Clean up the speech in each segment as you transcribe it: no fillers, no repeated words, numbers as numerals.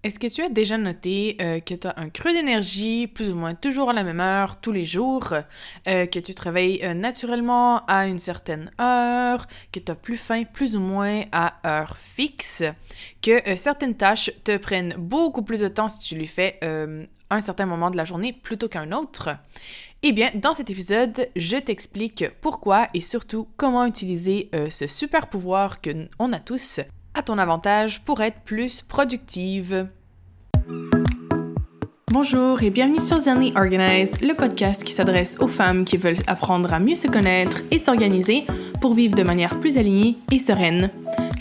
Est-ce que tu as déjà noté que tu as un creux d'énergie, plus ou moins toujours à la même heure, tous les jours, que tu te réveilles naturellement à une certaine heure, que tu as plus faim plus ou moins à heure fixe, que certaines tâches te prennent beaucoup plus de temps si tu les fais à un certain moment de la journée plutôt qu'un autre? Eh bien, dans cet épisode, je t'explique pourquoi et surtout comment utiliser ce super pouvoir que on a tous à ton avantage pour être plus productive. Bonjour et bienvenue sur Zenly Organized, le podcast qui s'adresse aux femmes qui veulent apprendre à mieux se connaître et s'organiser pour vivre de manière plus alignée et sereine.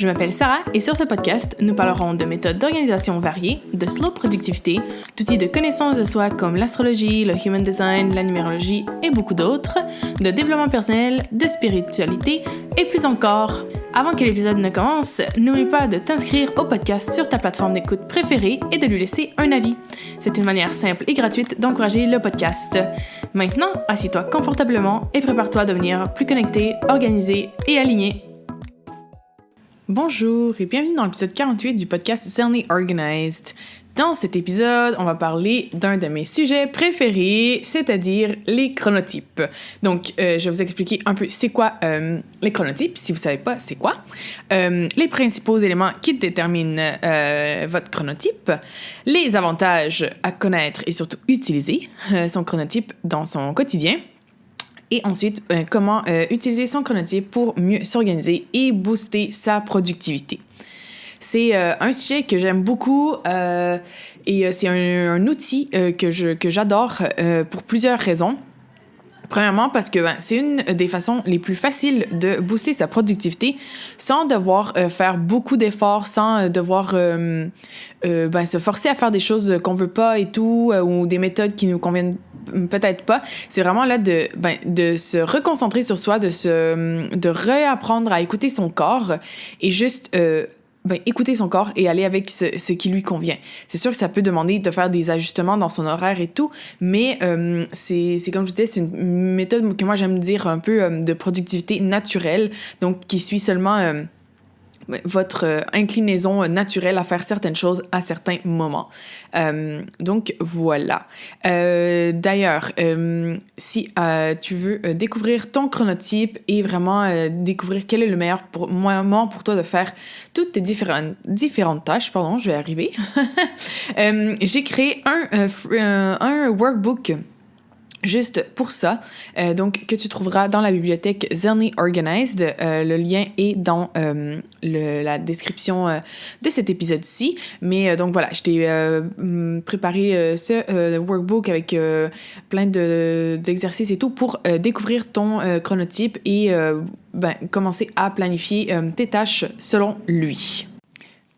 Je m'appelle Sarah et sur ce podcast, nous parlerons de méthodes d'organisation variées, de slow productivité, d'outils de connaissance de soi comme l'astrologie, le human design, la numérologie et beaucoup d'autres, de développement personnel, de spiritualité et plus encore. Avant que l'épisode ne commence, n'oublie pas de t'inscrire au podcast sur ta plateforme d'écoute préférée et de lui laisser un avis. C'est une manière simple et gratuite d'encourager le podcast. Maintenant, assieds-toi confortablement et prépare-toi à devenir plus connecté, organisé et aligné. Bonjour et bienvenue dans l'épisode 48 du podcast Zenly Organized. Dans cet épisode, on va parler d'un de mes sujets préférés, c'est-à-dire les chronotypes. Donc, je vais vous expliquer un peu c'est quoi les chronotypes, si vous ne savez pas c'est quoi. Les principaux éléments qui déterminent votre chronotype, les avantages à connaître et surtout utiliser son chronotype dans son quotidien. Et ensuite, comment utiliser son chronotype pour mieux s'organiser et booster sa productivité. C'est un sujet que j'aime beaucoup et c'est un outil que j'adore pour plusieurs raisons. Premièrement, parce que c'est une des façons les plus faciles de booster sa productivité sans devoir faire beaucoup d'efforts, sans devoir se forcer à faire des choses qu'on veut pas et tout, ou des méthodes qui nous conviennent peut-être pas. C'est vraiment là de se reconcentrer sur soi, de réapprendre à écouter son corps et juste écouter son corps et aller avec ce qui lui convient. C'est sûr que ça peut demander de faire des ajustements dans son horaire et tout, mais c'est comme je vous disais, c'est une méthode que moi j'aime dire un peu de productivité naturelle, donc qui suit seulement votre inclinaison naturelle à faire certaines choses à certains moments. Donc, voilà. D'ailleurs, si tu veux découvrir ton chronotype et vraiment découvrir quel est le meilleur moment pour toi de faire toutes tes différentes tâches, je vais arriver, j'ai créé un workbook juste pour ça, donc que tu trouveras dans la bibliothèque Zenly Organized. Le lien est dans la description de cet épisode-ci. Mais donc voilà, je t'ai préparé ce workbook avec plein d'exercices et tout pour découvrir ton chronotype et commencer à planifier tes tâches selon lui.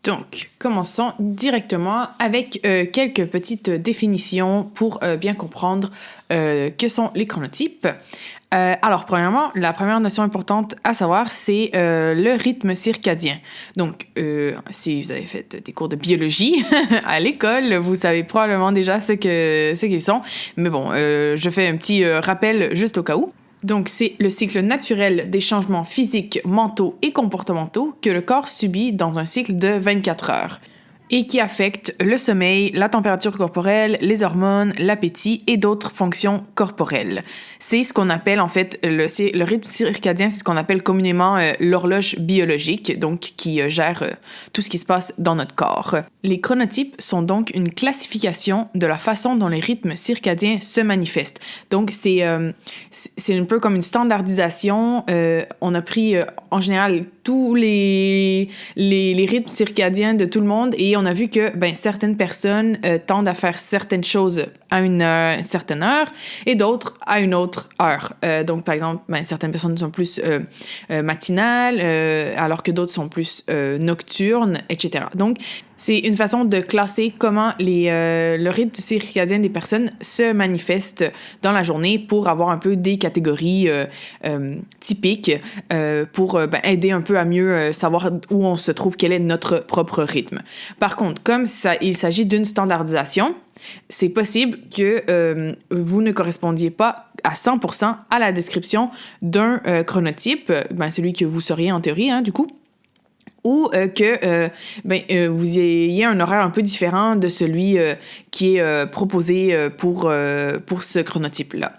Donc, commençons directement avec quelques petites définitions pour bien comprendre que sont les chronotypes. Alors, premièrement, la première notion importante à savoir, c'est le rythme circadien. Donc, si vous avez fait des cours de biologie à l'école, vous savez probablement déjà ce qu'ils sont. Mais bon, je fais un petit rappel juste au cas où. Donc, c'est le cycle naturel des changements physiques, mentaux et comportementaux que le corps subit dans un cycle de 24 heures et qui affecte le sommeil, la température corporelle, les hormones, l'appétit et d'autres fonctions corporelles. C'est ce qu'on appelle en fait le rythme circadien, c'est ce qu'on appelle communément l'horloge biologique, donc qui gère tout ce qui se passe dans notre corps. Les chronotypes sont donc une classification de la façon dont les rythmes circadiens se manifestent. Donc c'est un peu comme une standardisation. On a pris en général tous les rythmes circadiens de tout le monde et on a vu que certaines personnes tendent à faire certaines choses à une certaine heure et d'autres à une autre heure. Donc, par exemple, certaines personnes sont plus matinales alors que d'autres sont plus nocturnes, etc. Donc, c'est une façon de classer comment le rythme circadien des personnes se manifeste dans la journée pour avoir un peu des catégories typiques pour aider un peu à mieux savoir où on se trouve, quel est notre propre rythme. Par contre, comme il s'agit d'une standardisation, c'est possible que vous ne correspondiez pas à 100% à la description d'un chronotype, celui que vous seriez en théorie, du coup. ou que vous ayez un horaire un peu différent de celui qui est proposé pour ce chronotype-là.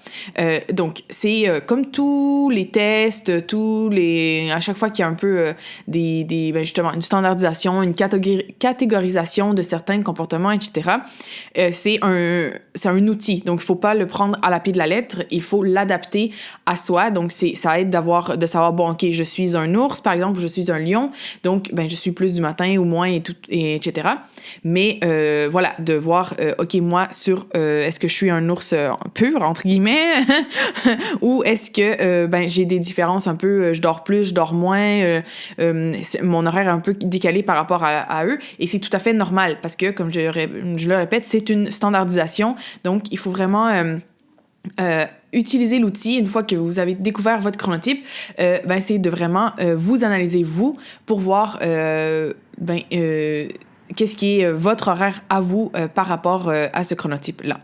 Donc, c'est comme tous les tests, à chaque fois qu'il y a un peu justement une standardisation, une catégorisation de certains comportements, etc., c'est un outil. Donc, il ne faut pas le prendre à la pied de la lettre, il faut l'adapter à soi. Donc, ça aide de savoir, bon, OK, je suis un ours, par exemple, ou je suis un lion, donc, je suis plus du matin ou moins, etc. Mais voilà, de voir, OK, moi, est-ce que je suis un ours pur, entre guillemets, ou est-ce que j'ai des différences un peu, je dors plus, je dors moins, mon horaire est un peu décalé par rapport à eux, et c'est tout à fait normal, parce que, comme je le répète, c'est une standardisation, donc il faut vraiment utiliser l'outil une fois que vous avez découvert votre chronotype, c'est de vraiment vous analyser vous pour voir qu'est-ce qui est votre horaire à vous par rapport à ce chronotype-là.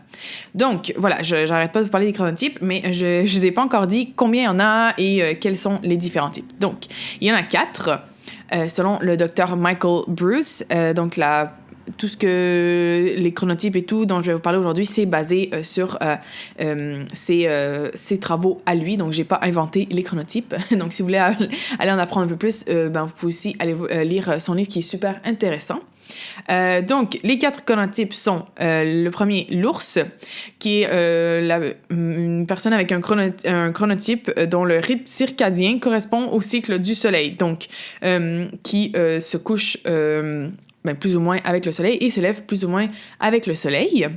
Donc, voilà, j'arrête pas de vous parler des chronotypes, mais je ne vous ai pas encore dit combien il y en a et quels sont les différents types. Donc, il y en a 4, selon le docteur Michael Breus. Donc, tout ce que les chronotypes et tout dont je vais vous parler aujourd'hui, c'est basé sur ses travaux à lui. Donc, j'ai pas inventé les chronotypes. Donc, si vous voulez aller en apprendre un peu plus, vous pouvez aussi aller lire son livre qui est super intéressant. Donc, les 4 chronotypes sont le premier, l'ours, qui est une personne avec un chronotype dont le rythme circadien correspond au cycle du soleil. Donc, qui se couche plus ou moins avec le soleil et se lève plus ou moins avec le soleil.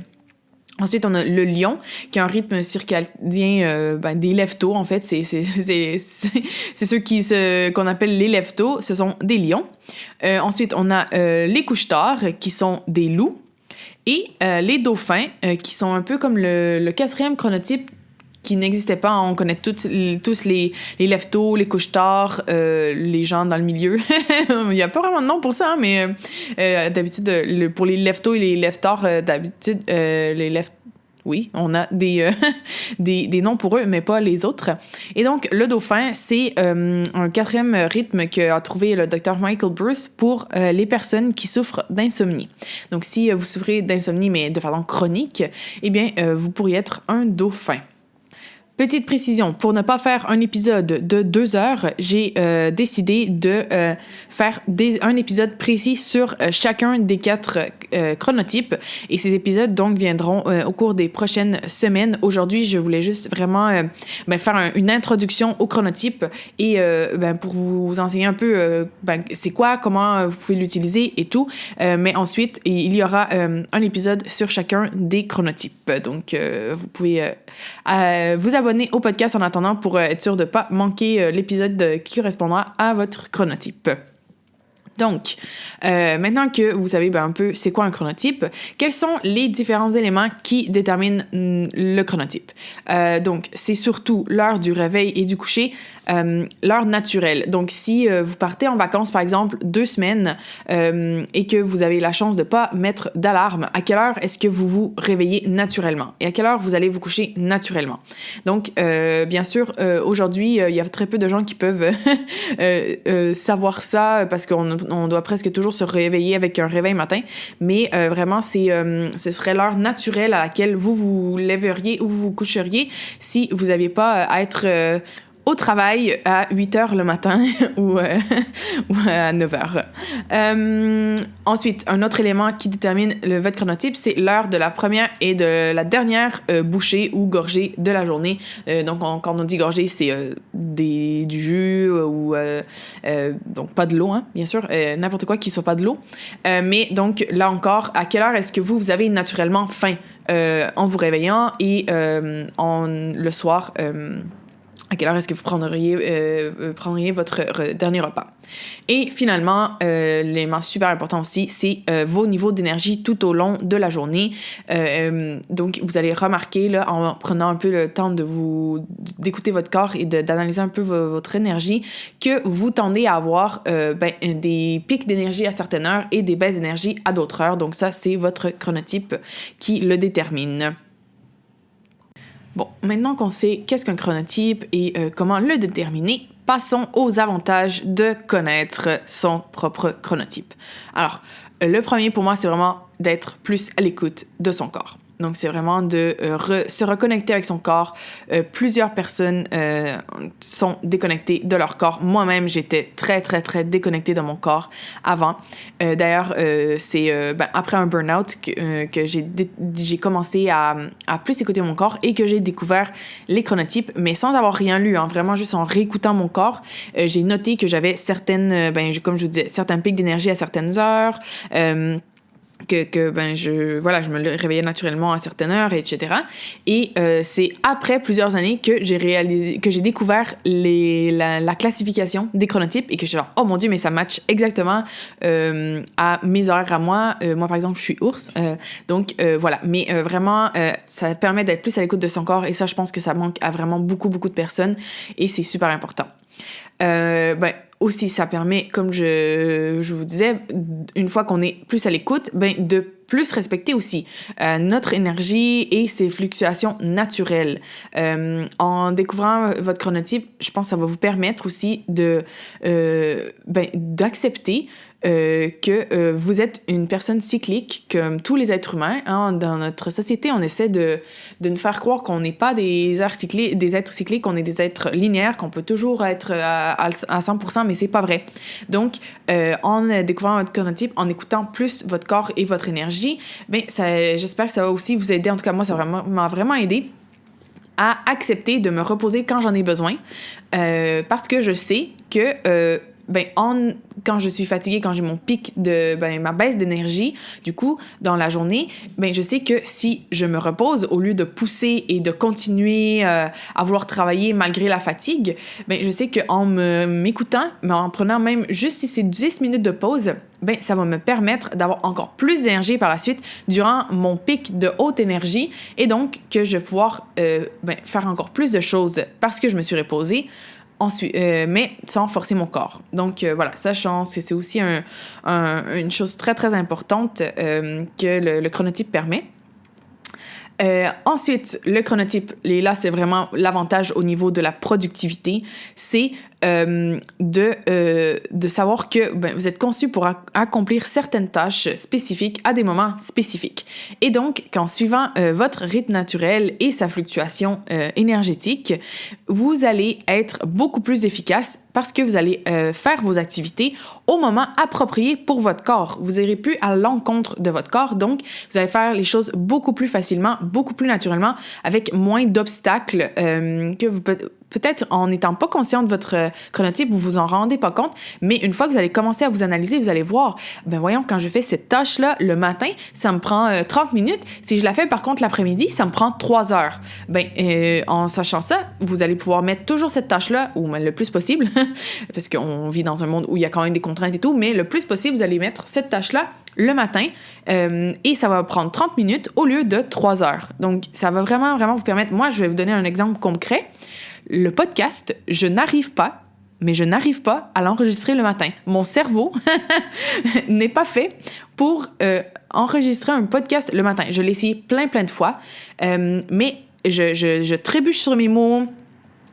Ensuite, on a le lion, qui a un rythme circadien des lève-tôt, en fait. C'est ceux qu'on appelle les lève-tôt, ce sont des lions. Ensuite, on a les couche-tard, qui sont des loups. Et les dauphins, qui sont un peu comme le 4e chronotype qui n'existait pas. On connaît tous les lève-tôt, les couche-tard, les gens dans le milieu. Il n'y a pas vraiment de nom pour ça, hein, mais d'habitude, pour les lève-tôt et les lève-tard, d'habitude, oui, on a des noms pour eux, mais pas les autres. Et donc, le dauphin, c'est un 4e rythme qu'a trouvé le Dr. Michael Breus pour les personnes qui souffrent d'insomnie. Donc, si vous souffrez d'insomnie, mais de façon chronique, eh bien, vous pourriez être un dauphin. Petite précision, pour ne pas faire un épisode de 2 heures, j'ai décidé de faire un épisode précis sur chacun des 4 chronotypes. Et ces épisodes, donc, viendront au cours des prochaines semaines. Aujourd'hui, je voulais juste vraiment faire une introduction au chronotype et pour vous enseigner un peu c'est quoi, comment vous pouvez l'utiliser et tout. Mais ensuite, il y aura un épisode sur chacun des chronotypes. Donc, vous pouvez vous abonner au podcast en attendant pour être sûr de ne pas manquer l'épisode qui correspondra à votre chronotype. Donc, maintenant que vous savez un peu c'est quoi un chronotype, quels sont les différents éléments qui déterminent le chronotype? Donc, c'est surtout l'heure du réveil et du coucher, l'heure naturelle. Donc, si vous partez en vacances, par exemple, 2 semaines et que vous avez la chance de ne pas mettre d'alarme, à quelle heure est-ce que vous vous réveillez naturellement? Et à quelle heure vous allez vous coucher naturellement? Donc, bien sûr, aujourd'hui, il y a très peu de gens qui peuvent savoir ça parce qu'on doit presque toujours se réveiller avec un réveil matin. Mais vraiment, ce serait l'heure naturelle à laquelle vous vous lèveriez ou vous vous coucheriez si vous n'aviez pas à être au travail à 8 heures le matin ou à 9 heures. Ensuite, un autre élément qui détermine votre chronotype, c'est l'heure de la première et de la dernière bouchée ou gorgée de la journée. Donc, quand on dit gorgée, c'est du jus ou donc pas de l'eau, hein, bien sûr, n'importe quoi qui soit pas de l'eau. Mais donc, là encore, à quelle heure est-ce que vous avez naturellement faim en vous réveillant et le soir à quelle heure est-ce que vous prendriez votre dernier repas? Et finalement, l'élément super important aussi, c'est vos niveaux d'énergie tout au long de la journée. Donc, vous allez remarquer, là, en prenant un peu le temps d'écouter votre corps et d'analyser un peu votre énergie, que vous tendez à avoir des pics d'énergie à certaines heures et des baisses d'énergie à d'autres heures. Donc ça, c'est votre chronotype qui le détermine. Bon, maintenant qu'on sait qu'est-ce qu'un chronotype et comment le déterminer, passons aux avantages de connaître son propre chronotype. Alors, le premier pour moi, c'est vraiment d'être plus à l'écoute de son corps. Donc, c'est vraiment de se reconnecter avec son corps. Plusieurs personnes sont déconnectées de leur corps. Moi-même, j'étais très, très, très déconnectée de mon corps avant. D'ailleurs, c'est après un burn-out que j'ai commencé à plus écouter mon corps et que j'ai découvert les chronotypes, mais sans avoir rien lu, hein, vraiment juste en réécoutant mon corps. J'ai noté que j'avais certaines, comme je vous disais, certains pics d'énergie à certaines heures. Je me réveillais naturellement à certaines heures, etc. Et c'est après plusieurs années que j'ai découvert la classification des chronotypes et que je suis genre, oh mon Dieu, mais ça match exactement à mes horaires à moi. Moi, par exemple, je suis ours. Donc, voilà. Mais vraiment, ça permet d'être plus à l'écoute de son corps et ça, je pense que ça manque à vraiment beaucoup, beaucoup de personnes et c'est super important. Aussi, ça permet, comme je vous disais, une fois qu'on est plus à l'écoute, de plus respecter aussi notre énergie et ses fluctuations naturelles. En découvrant votre chronotype, je pense que ça va vous permettre aussi d'accepter que vous êtes une personne cyclique comme tous les êtres humains. Hein. Dans notre société, on essaie de nous faire croire qu'on n'est pas des êtres cycliques, qu'on est des êtres linéaires, qu'on peut toujours être à 100%, mais c'est pas vrai. Donc, en découvrant votre chronotype, en écoutant plus votre corps et votre énergie, j'espère que ça va aussi vous aider. En tout cas, moi, ça m'a vraiment aidé à accepter de me reposer quand j'en ai besoin, parce que je sais que quand je suis fatiguée, quand j'ai mon pic de ma baisse d'énergie, du coup, dans la journée, je sais que si je me repose, au lieu de pousser et de continuer à vouloir travailler malgré la fatigue, je sais qu'en m'écoutant, mais en prenant même juste si c'est 10 minutes de pause, ça va me permettre d'avoir encore plus d'énergie par la suite durant mon pic de haute énergie et donc que je vais pouvoir faire encore plus de choses parce que je me suis reposée. Ensuite, mais sans forcer mon corps. Donc, voilà, ça, je pense que c'est aussi une chose très, très importante que le chronotype permet. Ensuite, le chronotype, et là, c'est vraiment l'avantage au niveau de la productivité, c'est de savoir que vous êtes conçu pour accomplir certaines tâches spécifiques à des moments spécifiques. Et donc, qu'en suivant votre rythme naturel et sa fluctuation énergétique, vous allez être beaucoup plus efficace parce que vous allez faire vos activités au moment approprié pour votre corps. Vous n'irez plus à l'encontre de votre corps, donc vous allez faire les choses beaucoup plus facilement, beaucoup plus naturellement, avec moins d'obstacles que vous peut-être en n'étant pas conscient de votre chronotype, vous vous en rendez pas compte, mais une fois que vous allez commencer à vous analyser, vous allez voir, voyons, quand je fais cette tâche-là le matin, ça me prend 30 minutes. Si je la fais par contre l'après-midi, ça me prend 3 heures. En sachant ça, vous allez pouvoir mettre toujours cette tâche-là, ou le plus possible, parce qu'on vit dans un monde où il y a quand même des contraintes et tout, mais le plus possible, vous allez mettre cette tâche-là le matin et ça va prendre 30 minutes au lieu de 3 heures. Donc, ça va vraiment, vraiment vous permettre... Moi, je vais vous donner un exemple concret. Le podcast, je n'arrive pas à l'enregistrer le matin. Mon cerveau n'est pas fait pour enregistrer un podcast le matin. Je l'ai essayé plein de fois, mais je trébuche sur mes mots.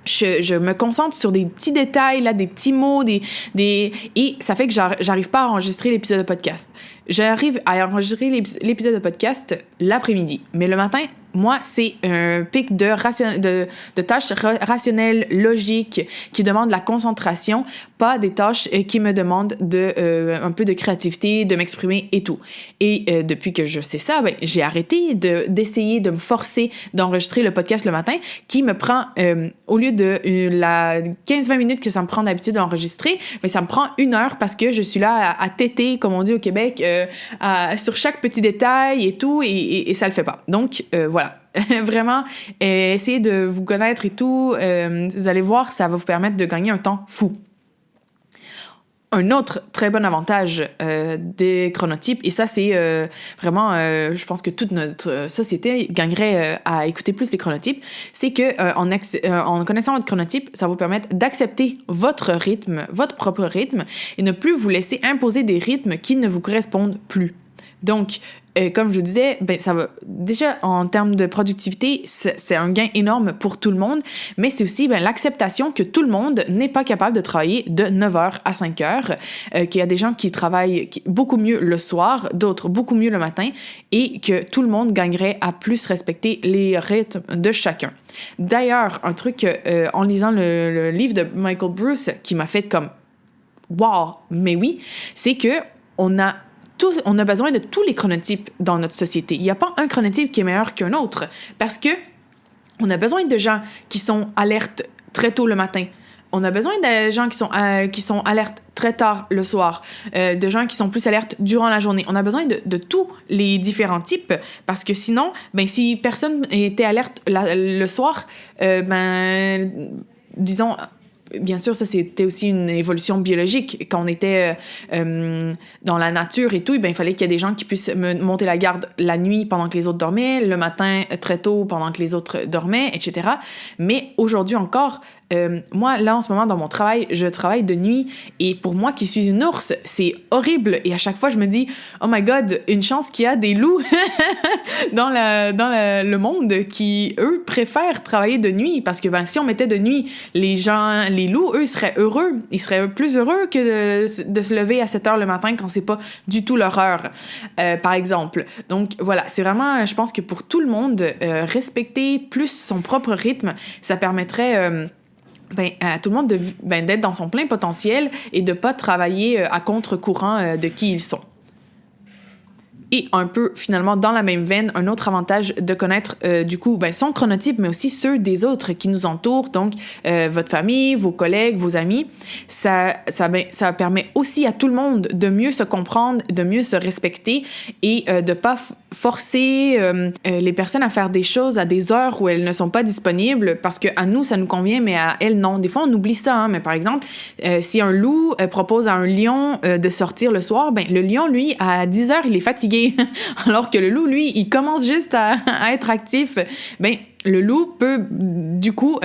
Je me concentre sur des petits détails, là, des petits mots, et ça fait que j'arrive pas à enregistrer l'épisode de podcast. J'arrive à enregistrer l'épisode de podcast l'après-midi, mais le matin, moi, c'est un pic de tâches rationnelles, logiques, qui demandent de la concentration, pas des tâches qui me demandent un peu de créativité, de m'exprimer et tout. Et depuis que je sais ça, j'ai arrêté d'essayer de me forcer d'enregistrer le podcast le matin, qui me prend, au lieu de la 15-20 minutes que ça me prend d'habitude d'enregistrer, ça me prend 1 heure parce que je suis là à téter, comme on dit au Québec, sur chaque petit détail et tout, et ça le fait pas. Donc, voilà. Vraiment, essayez de vous connaître et tout. Vous allez voir, ça va vous permettre de gagner un temps fou. Un autre très bon avantage des chronotypes, et ça, c'est vraiment, je pense que toute notre société gagnerait à écouter plus les chronotypes, c'est que en connaissant votre chronotype, ça va vous permettre d'accepter votre rythme, votre propre rythme, et ne plus vous laisser imposer des rythmes qui ne vous correspondent plus. Donc, comme je vous disais, ça va déjà en termes de productivité, c'est un gain énorme pour tout le monde, mais c'est aussi l'acceptation que tout le monde n'est pas capable de travailler de 9h à 5h, qu'il y a des gens qui travaillent beaucoup mieux le soir, d'autres beaucoup mieux le matin, et que tout le monde gagnerait à plus respecter les rythmes de chacun. D'ailleurs, un truc en lisant le livre de Michael Bruce qui m'a fait comme « wow, mais oui », c'est que on a besoin de tous les chronotypes dans notre société. Il n'y a pas un chronotype qui est meilleur qu'un autre parce que on a besoin de gens qui sont alertes très tôt le matin. On a besoin de gens qui sont alertes très tard le soir, de gens qui sont plus alertes durant la journée. On a besoin de tous les différents types parce que sinon, si personne était alerte le soir, disons... Bien sûr, ça, c'était aussi une évolution biologique. Quand on était dans la nature et tout, il fallait qu'il y ait des gens qui puissent monter la garde la nuit pendant que les autres dormaient, le matin très tôt pendant que les autres dormaient, etc. Mais aujourd'hui encore, moi, là, en ce moment, dans mon travail, je travaille de nuit et pour moi qui suis une ours, c'est horrible. Et à chaque fois, je me dis, oh my God, une chance qu'il y a des loups dans le monde qui, eux, préfèrent travailler de nuit parce que si on mettait de nuit les loups, eux, seraient heureux. Ils seraient plus heureux que de se lever à 7h le matin quand c'est pas du tout leur heure, par exemple. Donc, voilà, c'est vraiment, je pense que pour tout le monde, respecter plus son propre rythme, ça permettrait... à tout le monde d'être dans son plein potentiel et de pas travailler à contre-courant de qui ils sont. Et un peu, finalement, dans la même veine, un autre avantage de connaître, son chronotype, mais aussi ceux des autres qui nous entourent, donc votre famille, vos collègues, vos amis, ça permet aussi à tout le monde de mieux se comprendre, de mieux se respecter et de pas forcer les personnes à faire des choses à des heures où elles ne sont pas disponibles parce qu'à nous, ça nous convient, mais à elles, non. Des fois, on oublie ça, mais par exemple, si un loup propose à un lion de sortir le soir, le lion, lui, à 10h, il est fatigué. Alors que le loup, lui, il commence juste à être actif. Le loup peut, du coup,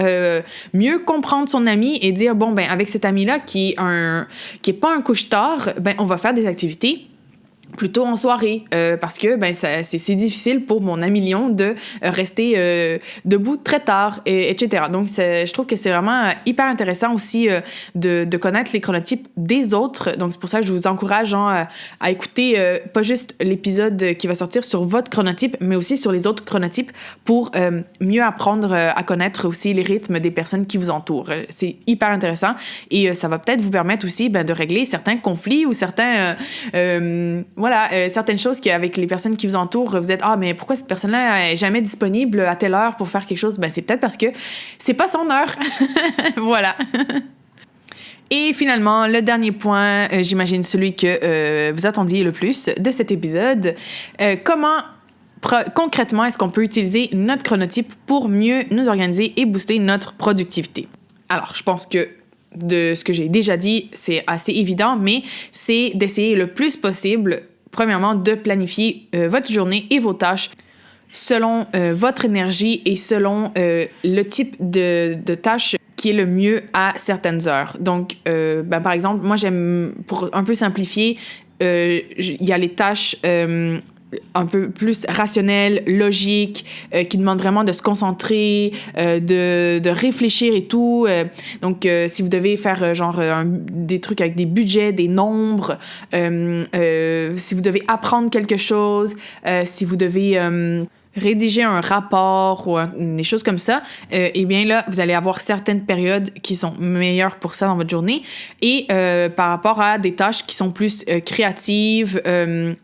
mieux comprendre son ami et dire, avec cet ami-là qui est pas un couche-tard, on va faire des activités plutôt en soirée, parce que c'est difficile pour mon ami lion de rester debout très tard, etc. Donc, je trouve que c'est vraiment hyper intéressant aussi de connaître les chronotypes des autres. Donc, c'est pour ça que je vous encourage à écouter pas juste l'épisode qui va sortir sur votre chronotype, mais aussi sur les autres chronotypes pour mieux apprendre à connaître aussi les rythmes des personnes qui vous entourent. C'est hyper intéressant et ça va peut-être vous permettre aussi de régler certains conflits ou certains... certaines choses qu'avec les personnes qui vous entourent, vous êtes « Ah, mais pourquoi cette personne-là est jamais disponible à telle heure pour faire quelque chose? » C'est peut-être parce que c'est pas son heure. Voilà. Et finalement, le dernier point, j'imagine celui que vous attendiez le plus de cet épisode. Comment concrètement est-ce qu'on peut utiliser notre chronotype pour mieux nous organiser et booster notre productivité? Alors, je pense que de ce que j'ai déjà dit, c'est assez évident, mais c'est d'essayer le plus possible, premièrement, de planifier votre journée et vos tâches selon votre énergie et selon le type de tâches qui est le mieux à certaines heures. Donc, par exemple, moi, j'aime, pour un peu simplifier, il y a les tâches... un peu plus rationnel, logique, qui demande vraiment de se concentrer, de réfléchir et tout. Donc, si vous devez faire des trucs avec des budgets, des nombres, si vous devez apprendre quelque chose, si vous devez... rédiger un rapport ou des choses comme ça, eh bien là, vous allez avoir certaines périodes qui sont meilleures pour ça dans votre journée. Et par rapport à des tâches qui sont plus créatives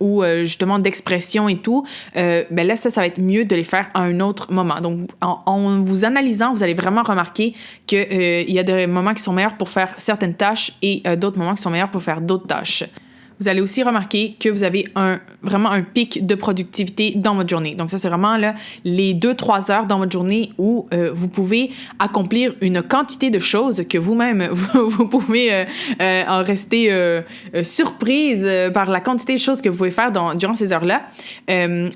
ou justement d'expression et tout, là, ça va être mieux de les faire à un autre moment. Donc, en vous analysant, vous allez vraiment remarquer qu'il y a des moments qui sont meilleurs pour faire certaines tâches et d'autres moments qui sont meilleurs pour faire d'autres tâches. Vous allez aussi remarquer que vous avez vraiment un pic de productivité dans votre journée. Donc ça, c'est vraiment là, les 2-3 heures dans votre journée où vous pouvez accomplir une quantité de choses que vous-même, vous pouvez en rester surprise par la quantité de choses que vous pouvez faire durant ces heures-là.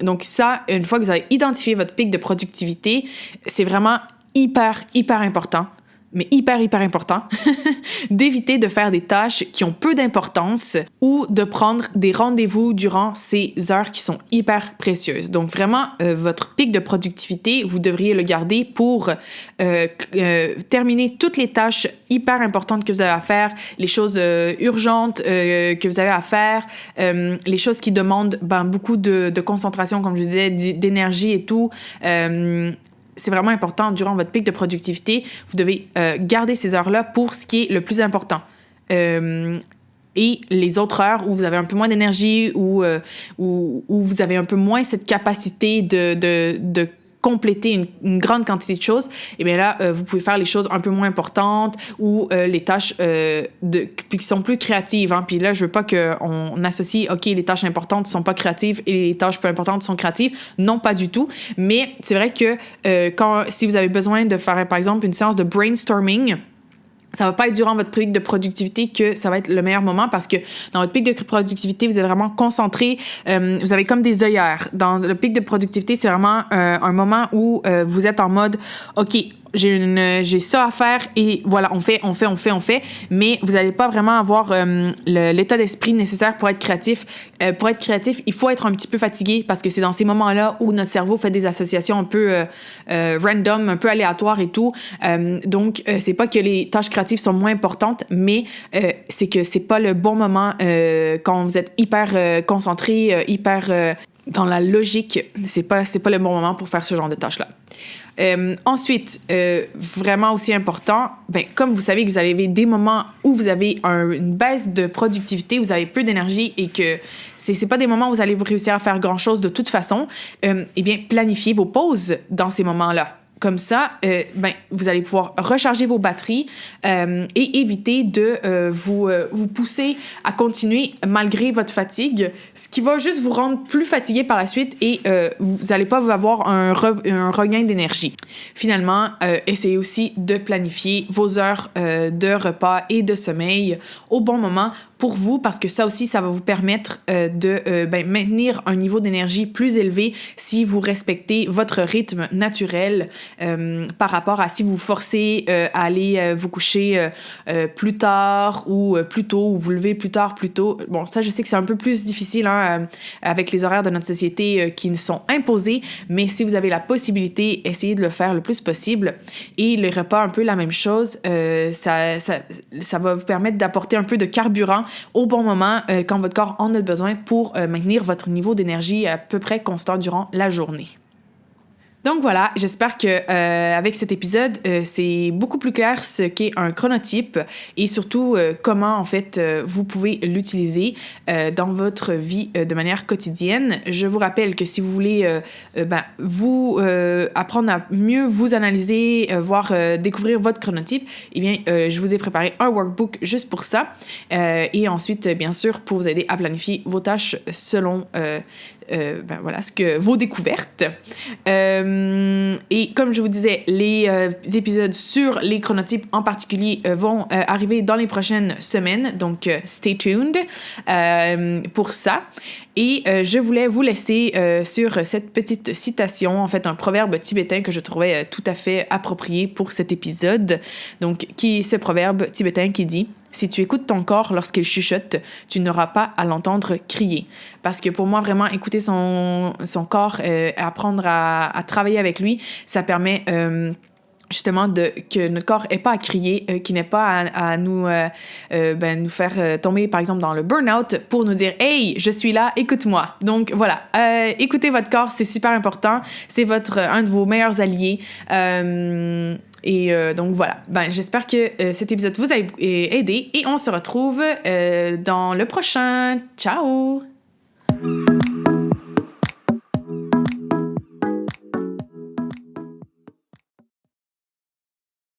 Donc ça, une fois que vous avez identifié votre pic de productivité, c'est vraiment hyper, hyper important mais hyper important, d'éviter de faire des tâches qui ont peu d'importance ou de prendre des rendez-vous durant ces heures qui sont hyper précieuses. Donc vraiment, votre pic de productivité, vous devriez le garder pour terminer toutes les tâches hyper importantes que vous avez à faire, les choses urgentes que vous avez à faire, les choses qui demandent beaucoup de concentration, comme je disais, d'énergie et tout. C'est vraiment important durant votre pic de productivité. Vous devez garder ces heures-là pour ce qui est le plus important. Et les autres heures où vous avez un peu moins d'énergie, où vous avez un peu moins cette capacité de compléter une grande quantité de choses, et bien là, vous pouvez faire les choses un peu moins importantes ou les tâches puis qui sont plus créatives. Hein. Puis là, je veux pas qu'on associe, OK, les tâches importantes sont pas créatives et les tâches peu importantes sont créatives. Non, pas du tout. Mais c'est vrai que si vous avez besoin de faire, par exemple, une séance de brainstorming, ça va pas être durant votre pic de productivité que ça va être le meilleur moment parce que dans votre pic de productivité, vous êtes vraiment concentré. Vous avez comme des œillères. Dans le pic de productivité, c'est vraiment un moment où vous êtes en mode « OK, j'ai ça à faire et voilà, on fait. » Mais vous n'allez pas vraiment avoir l'état d'esprit nécessaire pour être créatif. Pour être créatif, il faut être un petit peu fatigué parce que c'est dans ces moments-là où notre cerveau fait des associations un peu random, un peu aléatoires et tout. Donc, c'est pas que les tâches créatives sont moins importantes, mais c'est que c'est pas le bon moment quand vous êtes hyper concentré, hyper dans la logique. C'est pas le bon moment pour faire ce genre de tâches-là. Ensuite, vraiment aussi important, comme vous savez que vous avez des moments où vous avez une baisse de productivité, vous avez peu d'énergie et que c'est pas des moments où vous allez réussir à faire grand-chose de toute façon, eh bien, planifiez vos pauses dans ces moments-là. Comme ça, vous allez pouvoir recharger vos batteries et éviter de vous pousser à continuer malgré votre fatigue, ce qui va juste vous rendre plus fatigué par la suite et vous n'allez pas avoir un regain d'énergie. Finalement, essayez aussi de planifier vos heures de repas et de sommeil au bon moment pour vous, parce que ça aussi, ça va vous permettre de maintenir un niveau d'énergie plus élevé si vous respectez votre rythme naturel par rapport à si vous forcez à aller vous coucher plus tard ou plus tôt, ou vous levez plus tard, plus tôt. Bon, ça, je sais que c'est un peu plus difficile avec les horaires de notre société qui nous sont imposés, mais si vous avez la possibilité, essayez de le faire le plus possible. Et les repas, un peu la même chose, ça va vous permettre d'apporter un peu de carburant au bon moment quand votre corps en a besoin pour maintenir votre niveau d'énergie à peu près constant durant la journée. Donc voilà, j'espère que avec cet épisode, c'est beaucoup plus clair ce qu'est un chronotype et surtout comment en fait vous pouvez l'utiliser dans votre vie de manière quotidienne. Je vous rappelle que si vous voulez vous apprendre à mieux vous analyser, découvrir votre chronotype, eh bien je vous ai préparé un workbook juste pour ça et ensuite bien sûr pour vous aider à planifier vos tâches selon vos découvertes. Et comme je vous disais, les épisodes sur les chronotypes en particulier vont arriver dans les prochaines semaines, donc stay tuned pour ça. Et je voulais vous laisser sur cette petite citation, en fait un proverbe tibétain que je trouvais tout à fait approprié pour cet épisode. Donc, ce proverbe tibétain qui dit « Si tu écoutes ton corps lorsqu'il chuchote, tu n'auras pas à l'entendre crier. » Parce que pour moi, vraiment, écouter son corps, apprendre à travailler avec lui, ça permet justement que notre corps n'ait pas à crier, qu'il n'ait pas à nous faire tomber, par exemple, dans le burn-out pour nous dire « Hey, je suis là, écoute-moi ». Donc, voilà, écoutez votre corps, c'est super important. C'est un de vos meilleurs alliés. Donc voilà, j'espère que cet épisode vous a aidé et on se retrouve dans le prochain. Ciao!